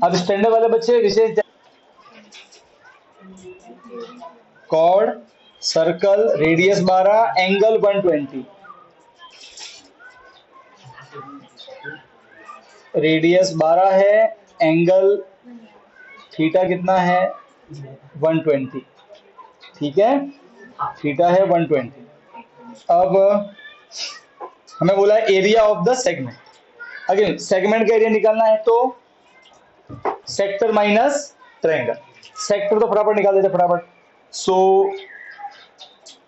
अब स्टैंडर्ड वाले बच्चे विशेष chord, circle, radius 12, angle 120, radius 12 है, एंगल थीटा कितना है 120, ठीक है, थीटा है 120। अब हमें बोला है area of the segment. Again segment का एरिया निकालना है तो सेक्टर माइनस ट्रायंगल, सेक्टर तो फटाफट निकाल देते फटाफट। So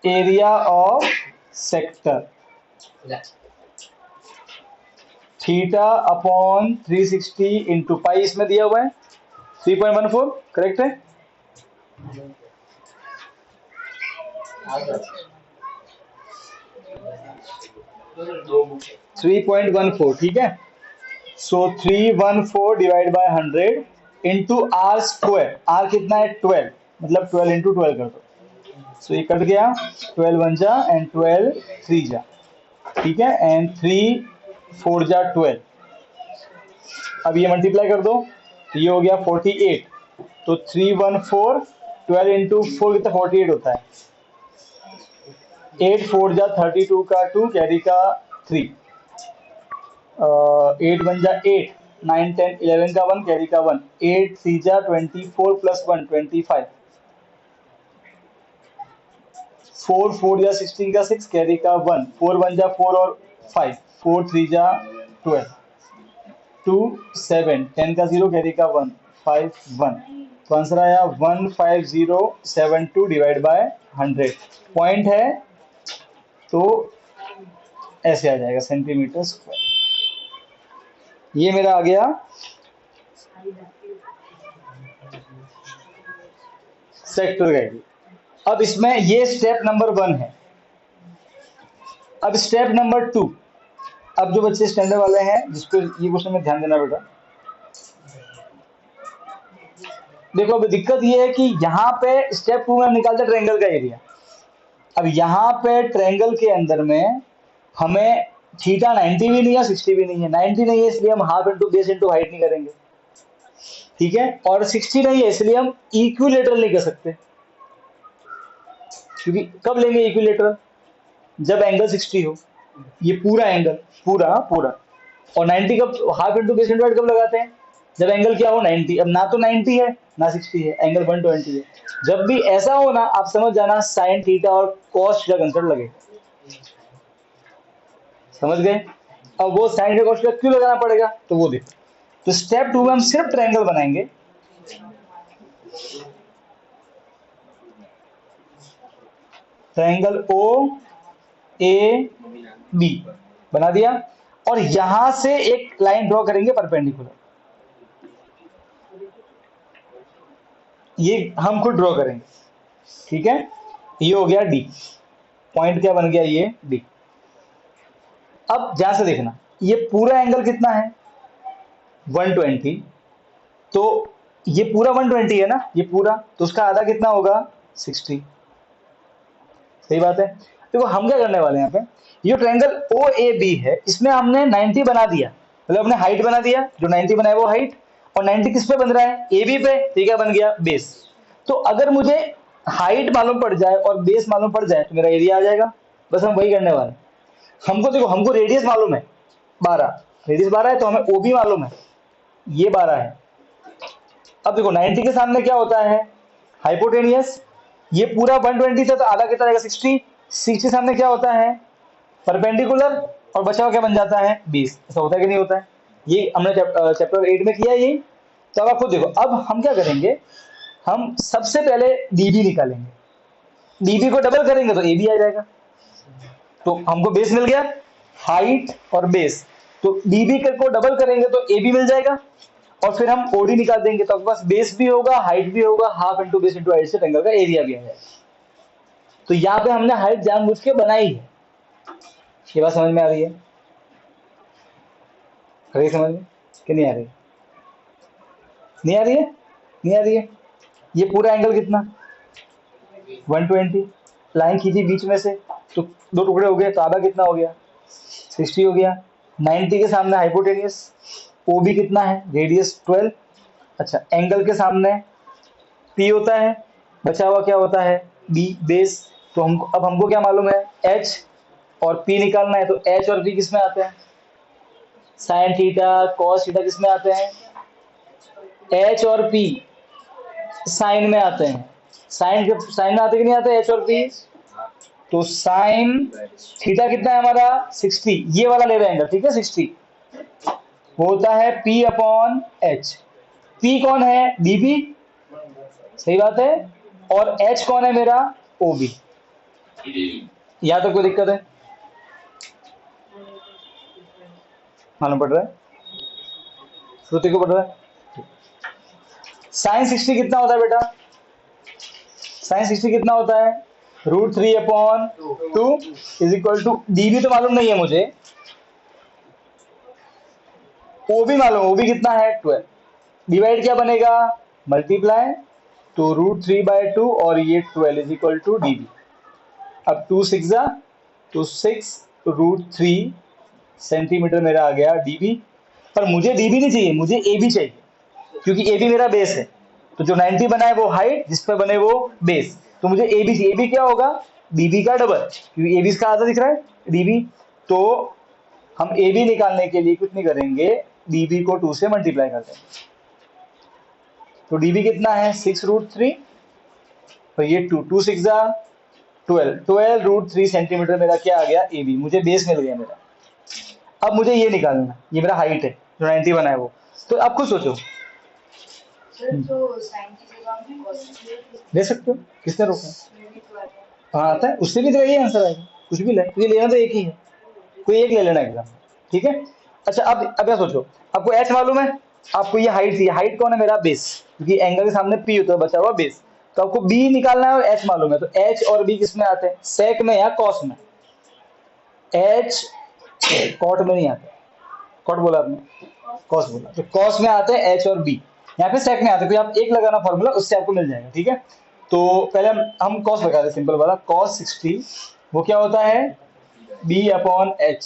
area of sector theta upon 360 into pi, इसमें दिया हुआ है 3.14, करेक्ट है। थ्री पॉइंट वन फोर, ठीक है। So 314 divide by 100 into r square, r कितना है 12, मतलब 12 इंटू 12 कर दो। सो ये कट गया, 12 1 जा एंड 12 3 जा, ठीक है, एंड 3 4 जा 12। अब ये मल्टीप्लाई कर दो तो ये हो गया 48। तो 314 12 इंटू 4 कितना 48 होता है, 8 4 जा 32 का 2 कैरी का 3, 8 1 जा 8, 9 10 11 का 1 कैरी का 1, 8 3 जा 24 प्लस 1 25, 4 4 जा 16 का 6 कैरी का 1, 4 1 जा 4 और 5, 4 3 जा 12, 2 7 10 का 0 कैरी का 1 5 1। तो आंसर आया 15072 डिवाइड बाय 100। पॉइंट है तो ऐसे आ जाएगा सेंटीमीटर स्क्वायर। ये मेरा आ गया सेक्टर का एरिया। अब इसमें ये स्टेप नंबर 1 है। अब स्टेप नंबर 2, अब जो बच्चे स्टैंडर्ड वाले हैं जिसको ये क्वेश्चन में ध्यान देना बेटा, देखो अब दिक्कत ये है कि यहाँ पे स्टेप 2 में हम निकालते हैं ट्रायंगल का एरिया। अब यहाँ पे ट्रायंगल के अंदर में हमें थीटा 90 भी नहीं है 60 भी नहीं है, 90 नहीं है इसलिए हम half into base into height नहीं करेंगे, ठीक है, और 60 नहीं है इसलिए हम इक्विलेटरल नहीं कर सकते, क्योंकि कब लेंगे इक्विलेटरल, जब एंगल 60 हो, ये पूरा एंगल पूरा पूरा, और 90 कब half into base into height कब लगाते हैं, जब एंगल क्या हो 90। अब ना तो 90 है ना 60 है, एंगल 120 है। जब भी ऐसा हो ना आप समझ जाना साइन थीटा और कॉस का कंसेप्ट लगे, समझ गए। अब वो साइन का कॉस का क्यों लगाना पड़ेगा तो वो देखो। तो स्टेप 2 में हम सिर्फ ट्रायंगल बनाएंगे, ट्रायंगल ओ ए बी बना दिया, और यहां से एक लाइन ड्रॉ करेंगे परपेंडिकुलर, ये हम खुद ड्रॉ करेंगे, ठीक है। ये हो गया डी, पॉइंट क्या बन गया ये डी। अब ध्यान से देखना ये पूरा एंगल कितना है 120, तो ये पूरा 120 है ना, ये पूरा, तो उसका आधा कितना होगा 60, सही बात है। देखो हम क्या करने वाले हैं यहाँ पे, ये ट्रायंगल ओ ए बी है इसमें हमने 90 बना दिया, मतलब हमने हाइट बना दिया, जो 90 बनाया वो हाइट, और 90 किस पे बन रहा है ए बी पे, ठीक है, बन गया बेस। तो अगर मुझे हाइट मालूम पड़ जाए और बेस मालूम पड़ जाए तो मेरा एरिया आ जाएगा, बस हम वही करने वाले हैं। हमको देखो हमको रेडियस मालूम है 12, रेडियस 12 है तो हमें ओ बी मालूम है ये 12 है। अब देखो 90 के सामने क्या होता है हाइपोटेनियस, ये पूरा 120 था तो आधा कितना रहेगा 60, 60 सामने क्या होता है परपेंडिकुलर, और बचा हुआ क्या बन जाता है 20। ऐसा होता है कि नहीं होता है, ये हमने चैप्टर 8 में किया ये। तो अब आप खुद देखो, अब हम क्या करेंगे, हम सबसे पहले डीबी निकालेंगे, डीबी को डबल करेंगे तो ए बी आ जाएगा। तो हमको बेस मिल गया हाइट और बेस, तो डीबी को डबल करेंगे तो ए बी मिल जाएगा, और फिर हम ओडी निकाल देंगे तो आपके पास बेस भी होगा हाइट भी होगा, half into base into height से ट्रायंगल का एरिया भी आ जाएगा। तो यहाँ पे हमने हाइट जानबूझ के बनाई है, ये बात समझ में आ रही है, आ रही समझ में कि नहीं आ रही, नहीं आ रही है, नहीं आ रही है। ये पूरा एंगल कितना 120, लाइन खींची बीच में से तो दो टुकड़े हो गए, तो आधा कितना हो गया 60 हो गया। 90 के सामने हाइपोटेनियस, ओ बी कितना है रेडियस 12, अच्छा, एंगल के सामने P होता है, बचा हुआ क्या होता है B बेस। तो हम अब हमको क्या मालूम है H और P निकालना है, तो H और P किस में आते हैं, साइन थीटा कॉस थीटा किस में आते हैं, H और P साइन में आते हैं। साइन में आते कि नहीं आते H और P। तो साइन थीटा कितना है हमारा 60, ये वाला ले रहे हैं ठीक है 60 होता है P अपॉन H। P कौन है BB, सही बात है, और H कौन है मेरा OB। यहाँ तक कोई दिक्कत है, मालूम पड़ रहा है, श्रुति को पड़ रहा है। साइन 60 कितना होता है बेटा, साइन 60 कितना होता है √3 upon 2 is equal to DB तो मालूम नहीं है मुझे, OB मालूम, OB कितना है 12, डिवाइड क्या बनेगा मल्टीप्लाई, तो √3/2 और ये 12 इज इक्वल टू DB। अब 2 6 तो 6√3 सेंटीमीटर मेरा आ गया DB। पर मुझे DB नहीं चाहिए, मुझे AB चाहिए, क्योंकि AB मेरा बेस है। तो जो 90 बना है वो हाइट, जिस पर बने वो बेस, तो मुझे AB चाहिए। AB क्या होगा BB का डबल, क्योंकि AB इसका आधा दिख रहा है DB। तो हम AB निकालने के लिए कुछ नहीं करेंगे, BB को 2 से मल्टीप्लाई कर देंगे। तो DB कितना है 6√3 और ये 2 6 12 √3 सेंटीमीटर मेरा क्या आ गया AB, मुझे बेस मिल गया मेरा। अब मुझे ये निकालना, ये मेरा हाइट है जो 90 बना है वो। तो अब खुद सोचो, ले सकते हो, किसने रोका, हाँ आता है उससे भी, तो यही आंसर आएगा, कुछ भी ले, ये लेना तो एक ही है, कोई एक ले लेना एग्जाम, ठीक है। अच्छा अब क्या सोचो, आपको H मालूम है, आपको ये हाइट थी, हाइट कौन है मेरा बेस, क्योंकि एंगल के सामने P होता है, बचा हुआ बेस। तो आपको B निकालना है और H मालूम है, तो H और B किस में आते हैं, सेक में या कॉस में। H कॉट में नहीं आते, कॉट बोला आपने, कॉस बोला, तो कॉस में आते हैं H और B, यहाँ पे सेक में आते हैं। कोई आप एक लगाना फॉर्मूला, उससे आपको मिल जाएगा, ठीक है। तो पहले हम कॉस लगा रहे, सिंपल वाला कॉस 60 वो क्या होता है B अपॉन H।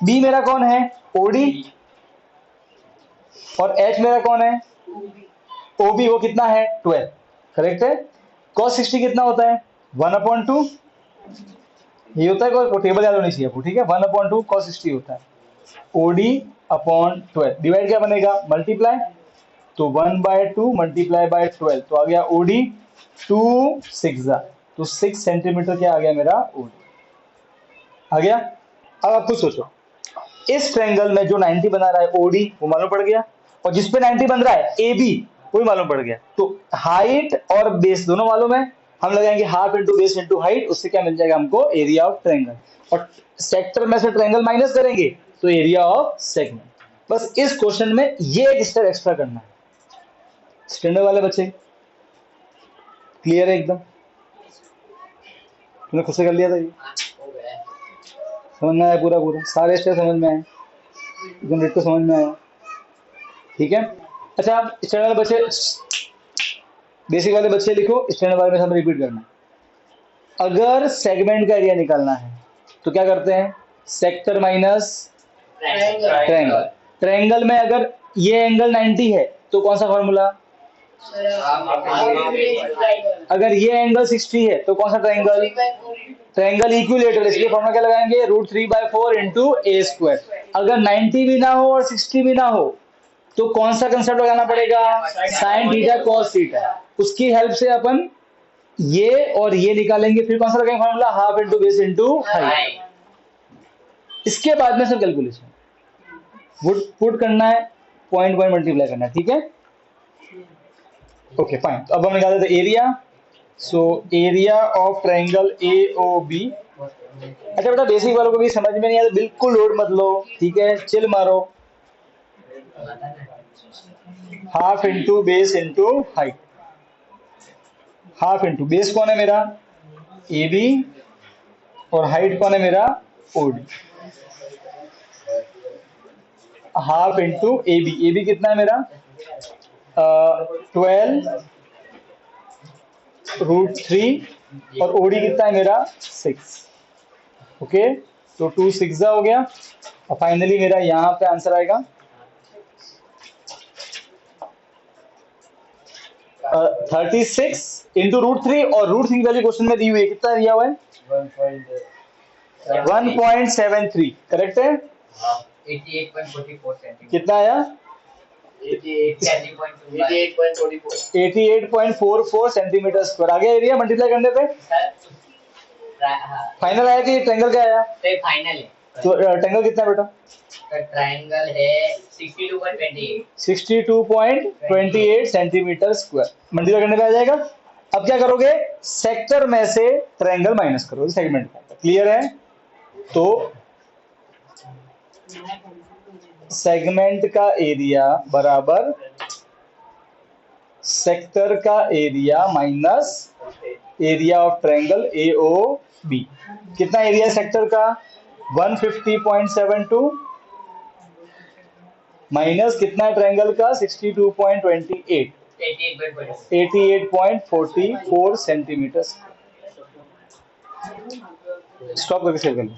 B मेरा कौन है OD और H मेरा कौन है OB, वो कितना है 12, करेक्ट है। cos 60 कितना होता है 1/2, ये होता है, कोई टेबल याद होनी चाहिए आपको, ठीक है। 1/2 cos 60 होता है OD अपॉन 12, डिवाइड क्या बनेगा मल्टीप्लाई, तो 1/2 मल्टीप्लाई बाय 12, तो आ गया OD 2 6 तो 6 सेंटीमीटर क्या आ गया मेरा OD आ गया। अब आप खुद सोचो, इस ट्रायंगल में जो 90 बना रहा है OD वो मालूम पड़ गया, और जिस पे 90 बन रहा है AB वो भी मालूम पड़ गया। तो हाइट और बेस दोनों मालूम है, हम लगाएंगे half into base into height, उससे क्या मिल जाएगा हमको एरिया ऑफ ट्रायंगल, और सेक्टर में से ट्रायंगल माइनस करेंगे तो एरिया ऑफ सेगमेंट। बस इस क्वेश्चन में ये एक स्टेप एक्स्ट्रा करना है। स्टैंडर्ड वाले बच्चे क्लियर है एकदम, तुमने खुद से कर लिया था ये, समझ में आया पूरा पूरा, सारे स्टेप समझ में आए, एकदम रेट को समझ में आया, ठीक है। अच्छा आप स्टैंडर्ड वाले बच्चे, बेसिक वाले बच्चे लिखो, स्टैंडर्ड वाले में सब रिपीट करना। अगर सेगमेंट का एरिया निकालना है तो क्या करते हैं, सेक्टर माइनस ट्रायंगल। ट्रायंगल में अगर ये एंगल 90 है तो कौन सा फॉर्मूला, अगर ये एंगल 60 है तो कौन सा ट्रायंगल, ट्रायंगल इक्विलेटरल, इसलिए फॉर्मूला क्या लगाएंगे √3/4 इंटू A²। अगर 90 भी ना हो और 60 भी ना हो तो कौन सा कंसेप्ट लगाना पड़ेगा, साइन थीटा कॉस थीटा, उसकी हेल्प से अपन ये और ये निकालेंगे। फिर कौन सा लगाएंगे formula, half into base into height. इसके बाद में सब कैलकुलेशन पुट करना है, पॉइंट पॉइंट मल्टीप्लाई करना है, ठीक है। ओके फाइन, तो अब हम निकाल देते area. So area of triangle AOB। अच्छा बेटा बेसिक वालों को भी समझ में नहीं आया तो बिल्कुल लोड मत लो, ठीक है, चिल मारो। Half into base into height, half into base कौन है मेरा AB और हाइट कौन है मेरा OD, half into AB, AB कितना है मेरा 12√3 और OD कितना है मेरा 6, ओके। तो 2 6 हो गया, और फाइनली मेरा यहाँ पे आंसर आएगा 36 इंटू रूट 3 और रूट 3 की वैल्यू क्वेश्चन में दी हुई है, कितना दिया हुआ है 1.73 करेक्ट है। 88.44 सेंटीमीटर कितना आया 88.44 सेंटीमीटर स्क्वायर आ गया एरिया मल्टीप्लाई करने पे फाइनल आया कि ट्रायंगल क्या आया फाइनल है तो ट्रायंगल कितना है बेटा ट्रायंगल है 62.28 62.28 सेंटीमीटर स्क्वायर मल्टीप्लाई करने पे आ जाएगा। अब क्या करोगे सेक्टर में से ट्रायंगल माइनस करोगे सेगमेंट का क्लियर है। तो सेगमेंट का एरिया बराबर सेक्टर का area minus area of triangle AOB। कितना एरिया है सेक्टर का 150.72 माइनस कितना है ट्रायंगल का 62.28 88.44 सेंटीमीटर। स्टॉप करके सेव कर लो।